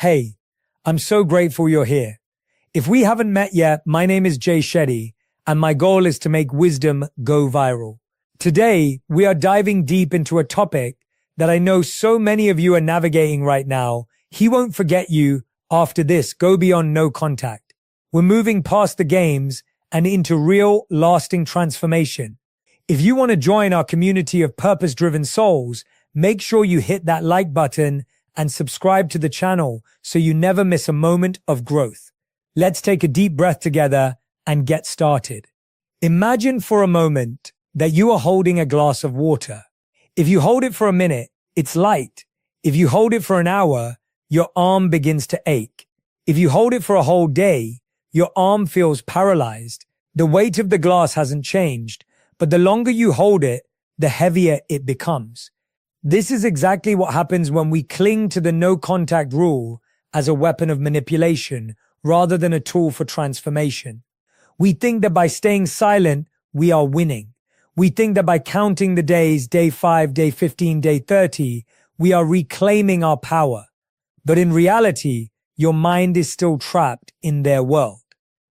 Hey, I'm so grateful you're here. If we haven't met yet, my name is Jay Shetty, and my goal is to make wisdom go viral. Today, we are diving deep into a topic that I know so many of you are navigating right now. He won't forget you after this. Go beyond no contact. We're moving past the games and into real, lasting transformation. If you want to join our community of purpose-driven souls, make sure you hit that like button and subscribe to the channel so you never miss a moment of growth. Let's take a deep breath together and get started. Imagine for a moment that you are holding a glass of water. If you hold it for a minute, it's light. If you hold it for an hour, your arm begins to ache. If you hold it for a whole day, your arm feels paralyzed. The weight of the glass hasn't changed, but the longer you hold it, the heavier it becomes. This is exactly what happens when we cling to the no contact rule as a weapon of manipulation rather than a tool for transformation. We think that by staying silent, we are winning. We think that by counting the days, day 5, day 15, day 30, we are reclaiming our power. But in reality, your mind is still trapped in their world.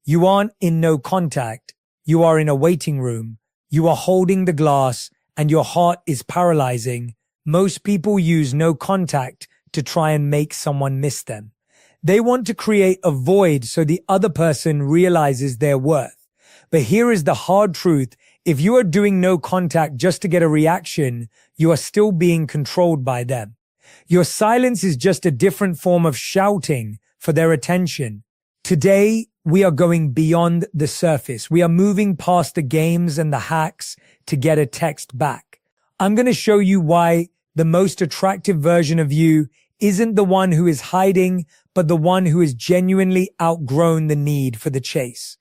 You aren't in no contact. You are in a waiting room. You are holding the glass and your heart is paralyzing. Most people use no contact to try and make someone miss them. They want to create a void so the other person realizes their worth. But here is the hard truth. If you are doing no contact just to get a reaction, you are still being controlled by them. Your silence is just a different form of shouting for their attention. Today, we are going beyond the surface. We are moving past the games and the hacks to get a text back. I'm going to show you why the most attractive version of you isn't the one who is hiding, but the one who has genuinely outgrown the need for the chase.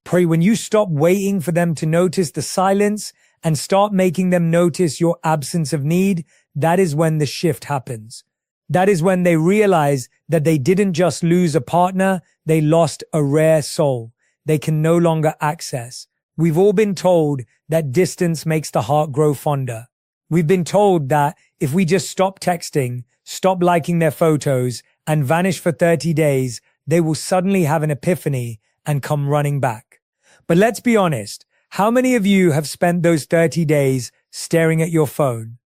Pray when you stop waiting for them to notice the silence and start making them notice your absence of need, that is when the shift happens. That is when they realize that they didn't just lose a partner, they lost a rare soul they can no longer access. We've all been told that distance makes the heart grow fonder. We've been told that if we just stop texting, stop liking their photos, and vanish for 30 days, they will suddenly have an epiphany and come running back. But let's be honest, how many of you have spent those 30 days staring at your phone?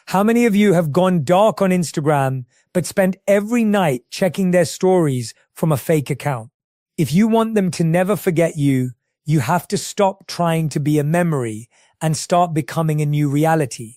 How many of you have gone dark on Instagram, but spent every night checking their stories from a fake account? If you want them to never forget you, you have to stop trying to be a memory and start becoming a new reality.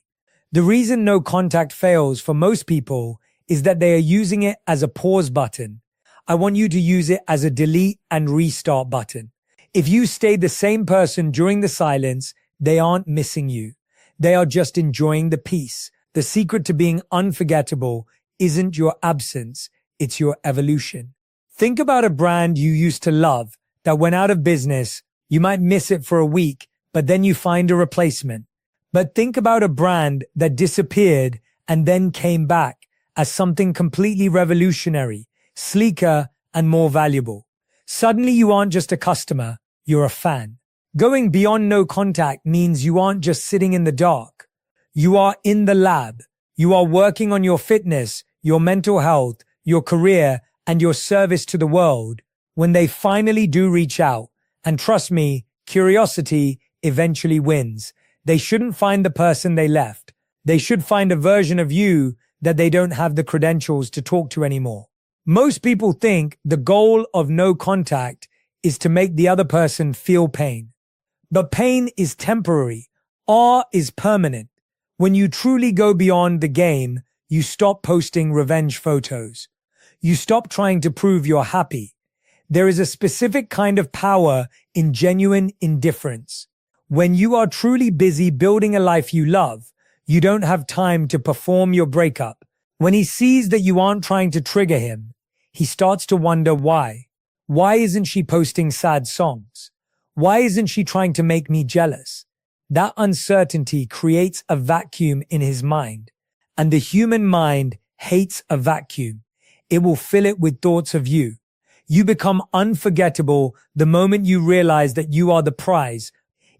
The reason no contact fails for most people is that they are using it as a pause button. I want you to use it as a delete and restart button. If you stay the same person during the silence, they aren't missing you. They are just enjoying the peace. The secret to being unforgettable isn't your absence, it's your evolution. Think about a brand you used to love that went out of business. You might miss it for a week, but then you find a replacement. But think about a brand that disappeared and then came back as something completely revolutionary, sleeker, and more valuable. Suddenly you aren't just a customer, you're a fan. Going beyond no contact means you aren't just sitting in the dark. You are in the lab. You are working on your fitness, your mental health, your career, and your service to the world. When they finally do reach out, and trust me, curiosity eventually wins. They shouldn't find the person they left. They should find a version of you that they don't have the credentials to talk to anymore. Most people think the goal of no contact is to make the other person feel pain. But pain is temporary. Awe is permanent. When you truly go beyond the game, you stop posting revenge photos. You stop trying to prove you're happy. There is a specific kind of power in genuine indifference. When you are truly busy building a life you love, you don't have time to perform your breakup. When he sees that you aren't trying to trigger him, he starts to wonder why. Why isn't she posting sad songs? Why isn't she trying to make me jealous? That uncertainty creates a vacuum in his mind, and the human mind hates a vacuum. It will fill it with thoughts of you. You become unforgettable the moment you realize that you are the prize.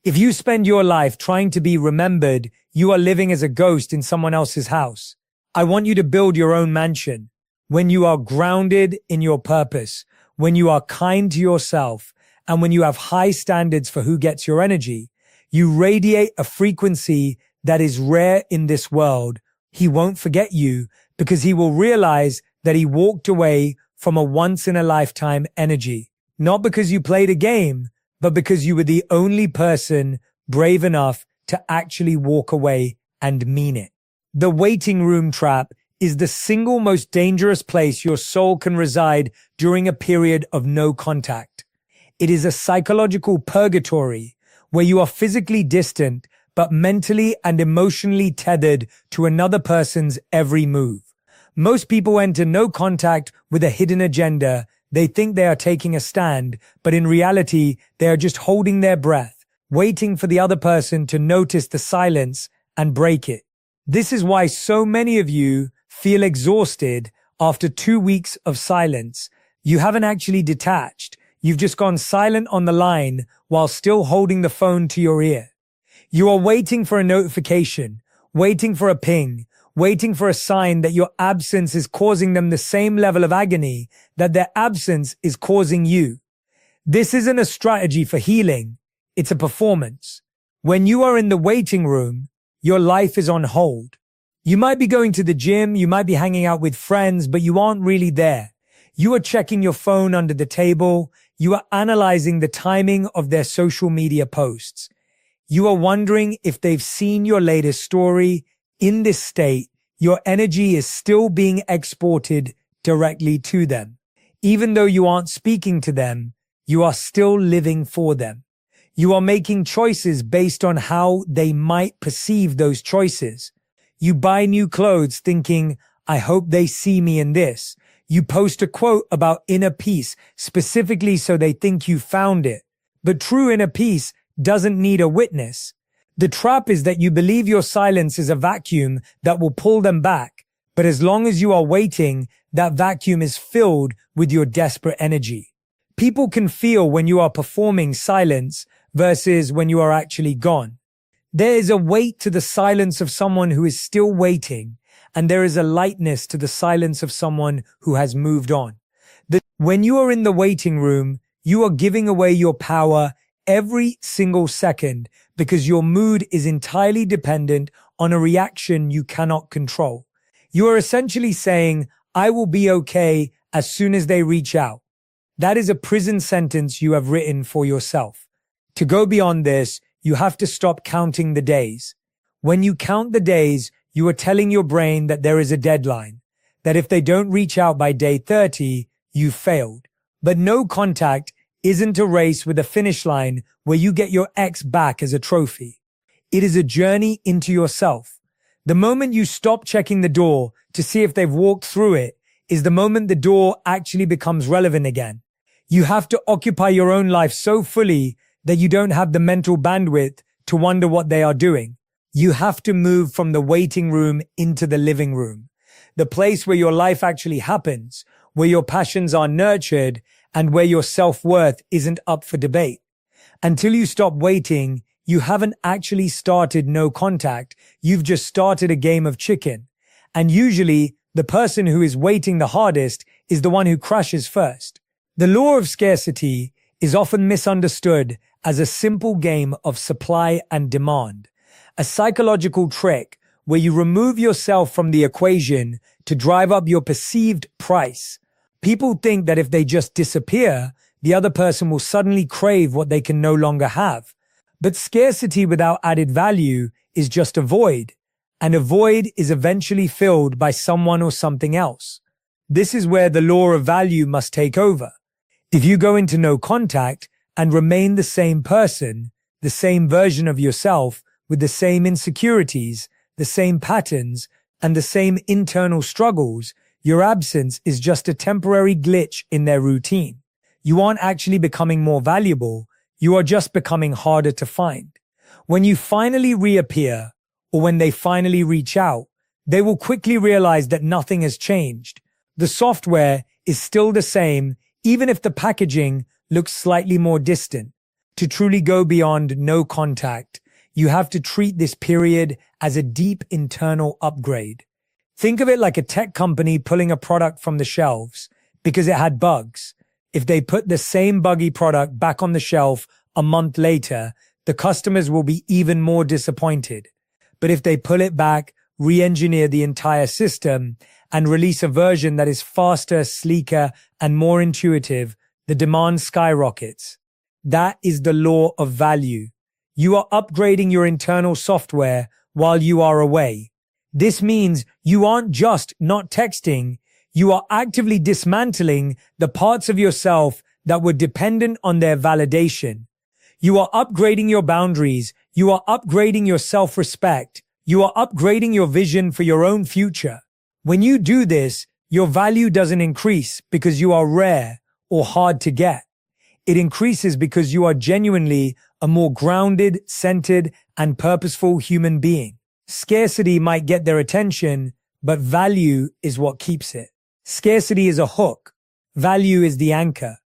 If you spend your life trying to be remembered, you are living as a ghost in someone else's house. I want you to build your own mansion. when you are grounded in your purpose, when you are kind to yourself, and when you have high standards for who gets your energy, you radiate a frequency that is rare in this world. He won't forget you because he will realize that he walked away from a once-in-a-lifetime energy. Not because you played a game, but because you were the only person brave enough to actually walk away and mean it. The waiting room trap is the single most dangerous place your soul can reside during a period of no contact. It is a psychological purgatory where you are physically distant, but mentally and emotionally tethered to another person's every move. Most people enter no contact with a hidden agenda. They think they are taking a stand, but in reality, they are just holding their breath, waiting for the other person to notice the silence and break it. This is why so many of you feel exhausted after 2 weeks of silence. You haven't actually detached. You've just gone silent on the line while still holding the phone to your ear. You are waiting for a notification, waiting for a ping, waiting for a sign that your absence is causing them the same level of agony that their absence is causing you. This isn't a strategy for healing. It's a performance. When you are in the waiting room, your life is on hold. You might be going to the gym, you might be hanging out with friends, but you aren't really there. You are checking your phone under the table. You are analyzing the timing of their social media posts. You are wondering if they've seen your latest story. In this state, your energy is still being exported directly to them. Even though you aren't speaking to them, you are still living for them. You are making choices based on how they might perceive those choices. You buy new clothes thinking, I hope they see me in this. You post a quote about inner peace specifically so they think you found it. But true inner peace doesn't need a witness. The trap is that you believe your silence is a vacuum that will pull them back. But as long as you are waiting, that vacuum is filled with your desperate energy. People can feel when you are performing silence versus when you are actually gone. There is a weight to the silence of someone who is still waiting, and there is a lightness to the silence of someone who has moved on. When you are in the waiting room, you are giving away your power every single second because your mood is entirely dependent on a reaction you cannot control. You are essentially saying, I will be okay as soon as they reach out. That is a prison sentence you have written for yourself. To go beyond this, you have to stop counting the days. When you count the days, you are telling your brain that there is a deadline, that if they don't reach out by day 30, you've failed. But no contact isn't a race with a finish line where you get your ex back as a trophy. It is a journey into yourself. The moment you stop checking the door to see if they've walked through it is the moment the door actually becomes relevant again. You have to occupy your own life so fully that you don't have the mental bandwidth to wonder what they are doing. You have to move from the waiting room into the living room, the place where your life actually happens, where your passions are nurtured, and where your self-worth isn't up for debate. Until you stop waiting, you haven't actually started no contact. You've just started a game of chicken. And usually, the person who is waiting the hardest is the one who crashes first. The law of scarcity is often misunderstood as a simple game of supply and demand, a psychological trick where you remove yourself from the equation to drive up your perceived price. People think that if they just disappear, the other person will suddenly crave what they can no longer have. But scarcity without added value is just a void, and a void is eventually filled by someone or something else. This is where the law of value must take over. If you go into no contact and remain the same person, the same version of yourself, with the same insecurities, the same patterns, and the same internal struggles, your absence is just a temporary glitch in their routine. You aren't actually becoming more valuable, you are just becoming harder to find. When you finally reappear, or when they finally reach out, they will quickly realize that nothing has changed. The software is still the same, even if the packaging looks slightly more distant. To truly go beyond no contact, you have to treat this period as a deep internal upgrade. Think of it like a tech company pulling a product from the shelves because it had bugs. If they put the same buggy product back on the shelf a month later, the customers will be even more disappointed. But if they pull it back, re-engineer the entire system, and release a version that is faster, sleeker, and more intuitive, the demand skyrockets. That is the law of value. You are upgrading your internal software while you are away. This means you aren't just not texting, you are actively dismantling the parts of yourself that were dependent on their validation. You are upgrading your boundaries, you are upgrading your self-respect, you are upgrading your vision for your own future. When you do this, your value doesn't increase because you are rare or hard to get. It increases because you are genuinely a more grounded, centered, and purposeful human being. Scarcity might get their attention, but value is what keeps it. Scarcity is a hook. Value is the anchor.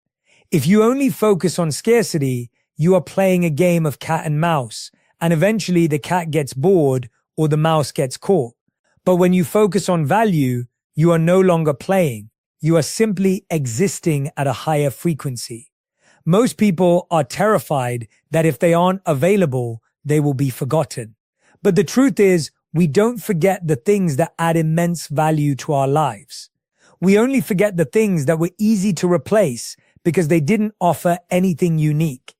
If you only focus on scarcity, you are playing a game of cat and mouse, and eventually the cat gets bored or the mouse gets caught. But when you focus on value, you are no longer playing. You are simply existing at a higher frequency. Most people are terrified that if they aren't available, they will be forgotten. But the truth is, we don't forget the things that add immense value to our lives. We only forget the things that were easy to replace because they didn't offer anything unique.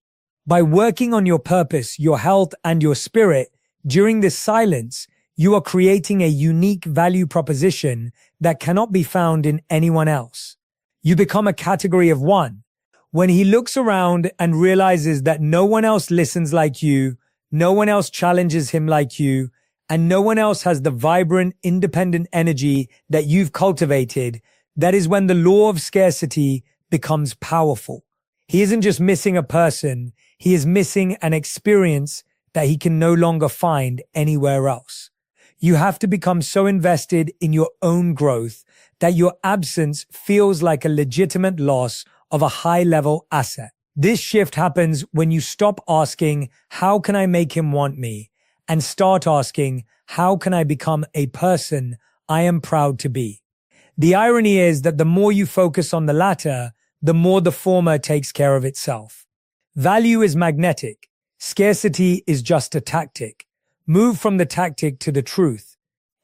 By working on your purpose, your health, and your spirit during this silence, you are creating a unique value proposition that cannot be found in anyone else. You become a category of one. When he looks around and realizes that no one else listens like you, no one else challenges him like you, and no one else has the vibrant, independent energy that you've cultivated, that is when the law of scarcity becomes powerful. He isn't just missing a person, he is missing an experience that he can no longer find anywhere else. You have to become so invested in your own growth that your absence feels like a legitimate loss of a high-level asset. This shift happens when you stop asking, how can I make him want me? And start asking, how can I become a person I am proud to be? The irony is that the more you focus on the latter, the more the former takes care of itself. Value is magnetic. Scarcity is just a tactic. Move from the tactic to the truth.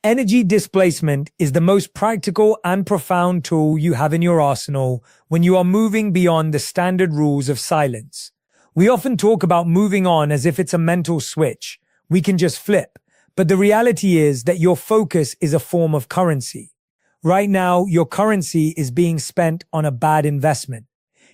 Energy displacement is the most practical and profound tool you have in your arsenal when you are moving beyond the standard rules of silence. We often talk about moving on as if it's a mental switch. We can just flip. But the reality is that your focus is a form of currency. Right now, your currency is being spent on a bad investment.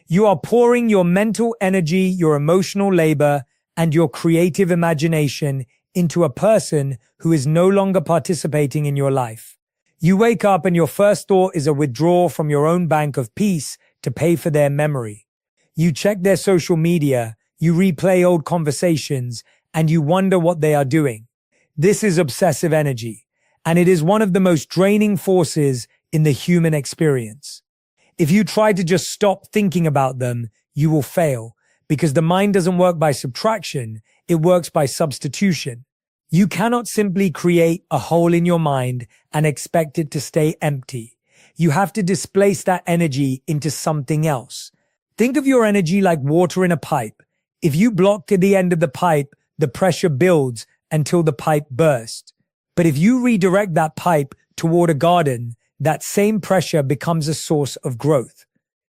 You are pouring your mental energy, your emotional labor, and your creative imagination into a person who is no longer participating in your life. You wake up and your first thought is a withdrawal from your own bank of peace to pay for their memory. You check their social media, you replay old conversations, and you wonder what they are doing. This is obsessive energy, and it is one of the most draining forces in the human experience. If you try to just stop thinking about them, you will fail, because the mind doesn't work by subtraction, it works by substitution. You cannot simply create a hole in your mind and expect it to stay empty. You have to displace that energy into something else. Think of your energy like water in a pipe. If you block to the end of the pipe, the pressure builds until the pipe bursts. But if you redirect that pipe toward a garden, that same pressure becomes a source of growth.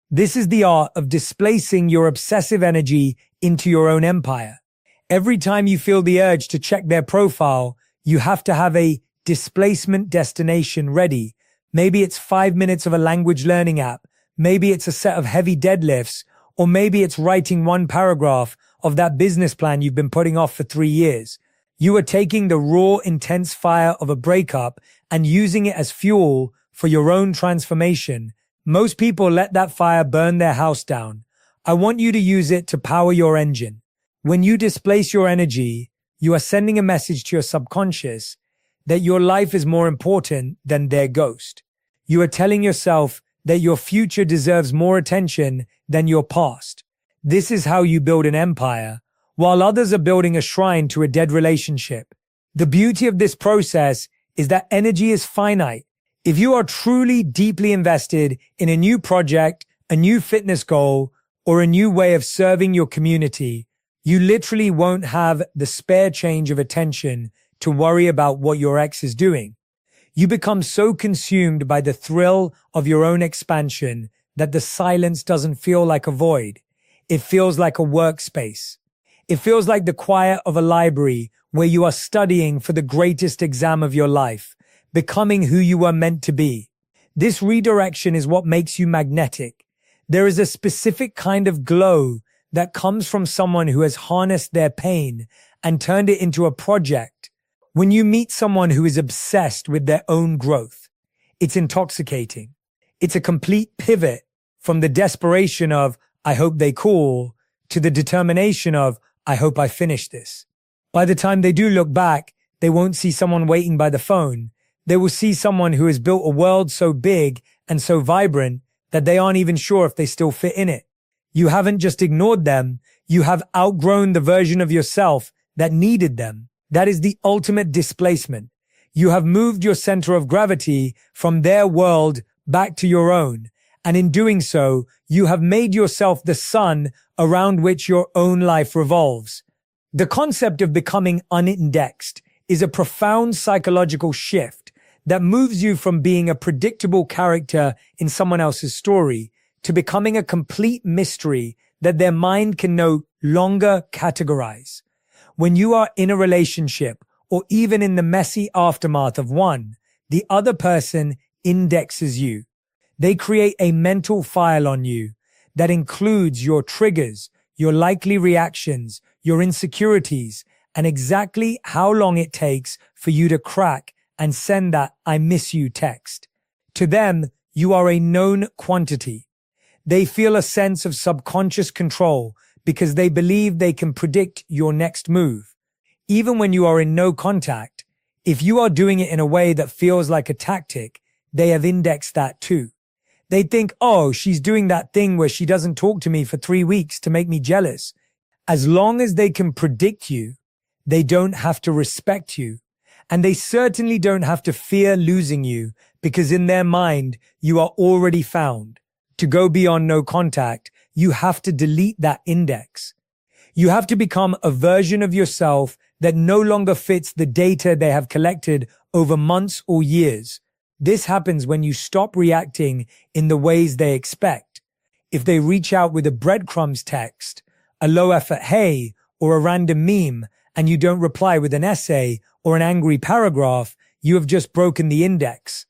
This is the art of displacing your obsessive energy into your own empire. Every time you feel the urge to check their profile, you have to have a displacement destination ready. Maybe it's 5 minutes of a language learning app. Maybe it's a set of heavy deadlifts, or maybe it's writing one paragraph of that business plan you've been putting off for 3 years. You are taking the raw, intense fire of a breakup and using it as fuel for your own transformation. Most people let that fire burn their house down. I want you to use it to power your engine. When you displace your energy, you are sending a message to your subconscious that your life is more important than their ghost. You are telling yourself that your future deserves more attention than your past. This is how you build an empire, while others are building a shrine to a dead relationship. The beauty of this process is that energy is finite. If you are truly deeply invested in a new project, a new fitness goal, or a new way of serving your community, you literally won't have the spare change of attention to worry about what your ex is doing. You become so consumed by the thrill of your own expansion that the silence doesn't feel like a void. It feels like a workspace. It feels like the quiet of a library where you are studying for the greatest exam of your life, becoming who you were meant to be. This redirection is what makes you magnetic. There is a specific kind of glow that comes from someone who has harnessed their pain and turned it into a project. When you meet someone who is obsessed with their own growth, it's intoxicating. It's a complete pivot from the desperation of, I hope they cool, to the determination of, I hope I finish this. By the time they do look back, they won't see someone waiting by the phone. They will see someone who has built a world so big and so vibrant that they aren't even sure if they still fit in it. You haven't just ignored them, you have outgrown the version of yourself that needed them. That is the ultimate displacement. You have moved your center of gravity from their world back to your own. And in doing so, you have made yourself the sun around which your own life revolves. The concept of becoming unindexed is a profound psychological shift that moves you from being a predictable character in someone else's story to becoming a complete mystery that their mind can no longer categorize. When you are in a relationship or even in the messy aftermath of one, the other person indexes you. They create a mental file on you that includes your triggers, your likely reactions, your insecurities, and exactly how long it takes for you to crack and send that I miss you text. To them, you are a known quantity. They feel a sense of subconscious control because they believe they can predict your next move. Even when you are in no contact, if you are doing it in a way that feels like a tactic, they have indexed that too. They think, oh, she's doing that thing where she doesn't talk to me for 3 weeks to make me jealous. As long as they can predict you, they don't have to respect you. And they certainly don't have to fear losing you because in their mind, you are already found. To go beyond no contact, you have to delete that index. You have to become a version of yourself that no longer fits the data they have collected over months or years. This happens when you stop reacting in the ways they expect. If they reach out with a breadcrumbs text, a low-effort hey, or a random meme, and you don't reply with an essay or an angry paragraph, you have just broken the index.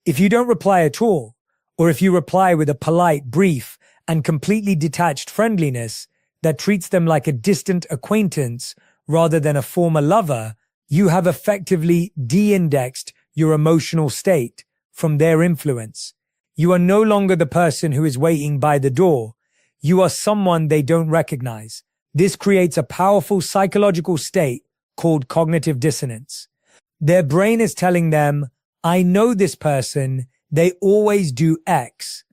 If you don't reply at all, or if you reply with a polite, brief, and completely detached friendliness that treats them like a distant acquaintance rather than a former lover, you have effectively de-indexed your emotional state from their influence. You are no longer the person who is waiting by the door. You are someone they don't recognize. This creates a powerful psychological state called cognitive dissonance. Their brain is telling them, I know this person, they always do X,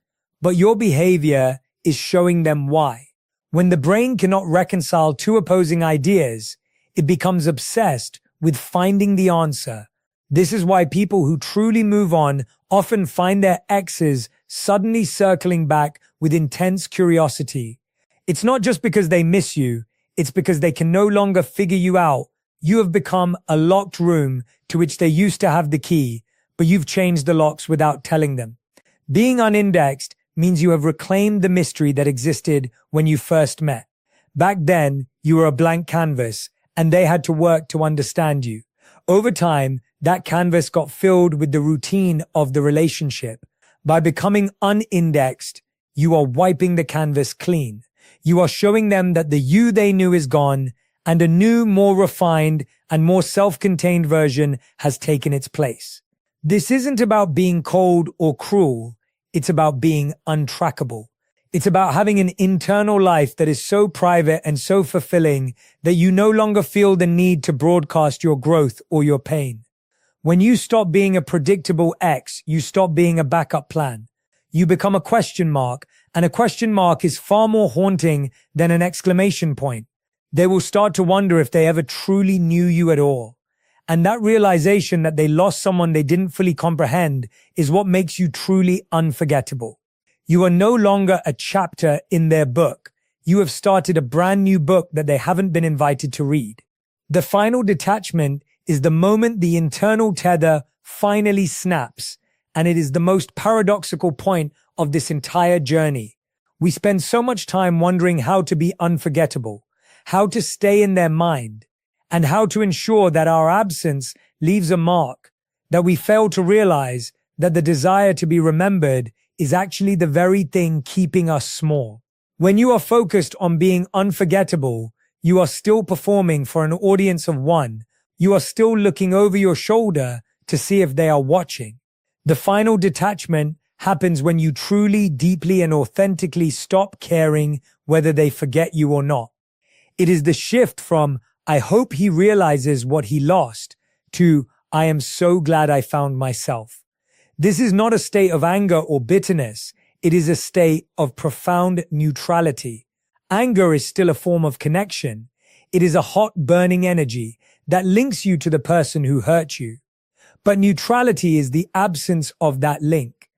but your behavior is showing them Y. When the brain cannot reconcile two opposing ideas, it becomes obsessed with finding the answer. This is why people who truly move on often find their exes suddenly circling back with intense curiosity. It's not just because they miss you, it's because they can no longer figure you out. You have become a locked room to which they used to have the key, but you've changed the locks without telling them. Being unindexed means you have reclaimed the mystery that existed when you first met. Back then, you were a blank canvas, and they had to work to understand you. Over time, that canvas got filled with the routine of the relationship. By becoming unindexed, you are wiping the canvas clean. You are showing them that the you they knew is gone, and a new, more refined, and more self-contained version has taken its place. This isn't about being cold or cruel. It's about being untrackable. It's about having an internal life that is so private and so fulfilling that you no longer feel the need to broadcast your growth or your pain. When you stop being a predictable X, you stop being a backup plan. You become a question mark, and a question mark is far more haunting than an exclamation point. They will start to wonder if they ever truly knew you at all. And that realization that they lost someone they didn't fully comprehend is what makes you truly unforgettable. You are no longer a chapter in their book. You have started a brand new book that they haven't been invited to read. The final detachment is the moment the internal tether finally snaps, and it is the most paradoxical point of this entire journey. We spend so much time wondering how to be unforgettable, how to stay in their mind, and how to ensure that our absence leaves a mark, that we fail to realize that the desire to be remembered is actually the very thing keeping us small. When you are focused on being unforgettable, you are still performing for an audience of one. You are still looking over your shoulder to see if they are watching. The final detachment happens when you truly, deeply, and authentically stop caring whether they forget you or not. It is the shift from, I hope he realizes what he lost, to, I am so glad I found myself. This is not a state of anger or bitterness. It is a state of profound neutrality. Anger is still a form of connection. It is a hot, burning energy that links you to the person who hurt you. But neutrality is the absence of that link.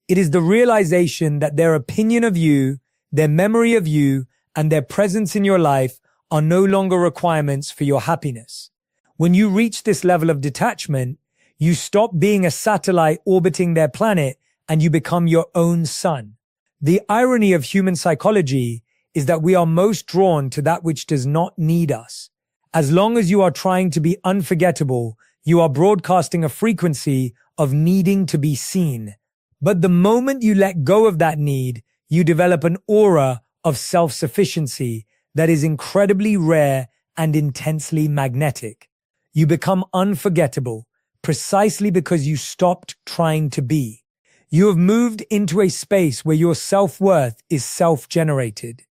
It is the realization that their opinion of you, their memory of you, and their presence in your life are no longer requirements for your happiness. When you reach this level of detachment, you stop being a satellite orbiting their planet and you become your own sun. The irony of human psychology is that we are most drawn to that which does not need us. As long as you are trying to be unforgettable, you are broadcasting a frequency of needing to be seen. But the moment you let go of that need, you develop an aura of self-sufficiency that is incredibly rare and intensely magnetic. You become unforgettable precisely because you stopped trying to be. You have moved into a space where your self-worth is self-generated.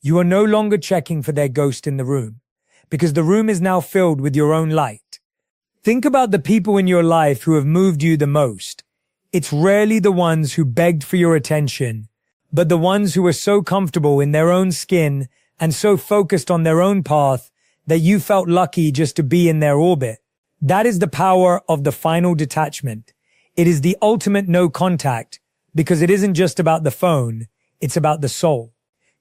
You are no longer checking for their ghost in the room, because the room is now filled with your own light. Think about the people in your life who have moved you the most. It's rarely the ones who begged for your attention, but the ones who were so comfortable in their own skin and so focused on their own path that you felt lucky just to be in their orbit. That is the power of the final detachment. It is the ultimate no contact, because it isn't just about the phone, it's about the soul.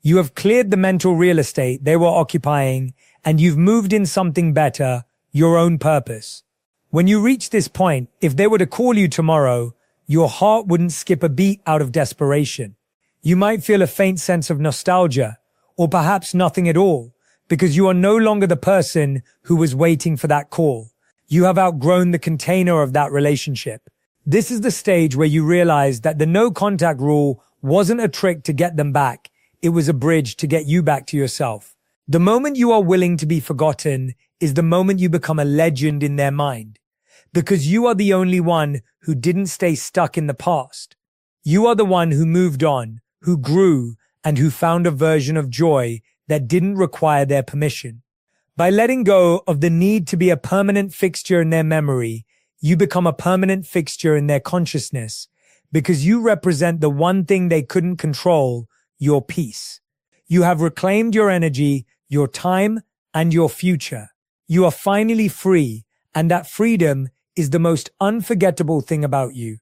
You have cleared the mental real estate they were occupying, and you've moved in something better, your own purpose. When you reach this point, if they were to call you tomorrow, your heart wouldn't skip a beat out of desperation. You might feel a faint sense of nostalgia, or perhaps nothing at all, because you are no longer the person who was waiting for that call. You have outgrown the container of that relationship. This is the stage where you realize that the no contact rule wasn't a trick to get them back. It was a bridge to get you back to yourself. The moment you are willing to be forgotten is the moment you become a legend in their mind, because you are the only one who didn't stay stuck in the past. You are the one who moved on, who grew, and who found a version of joy that didn't require their permission. By letting go of the need to be a permanent fixture in their memory, you become a permanent fixture in their consciousness, because you represent the one thing they couldn't control, your peace. You have reclaimed your energy, your time, and your future. You are finally free, and that freedom is the most unforgettable thing about you.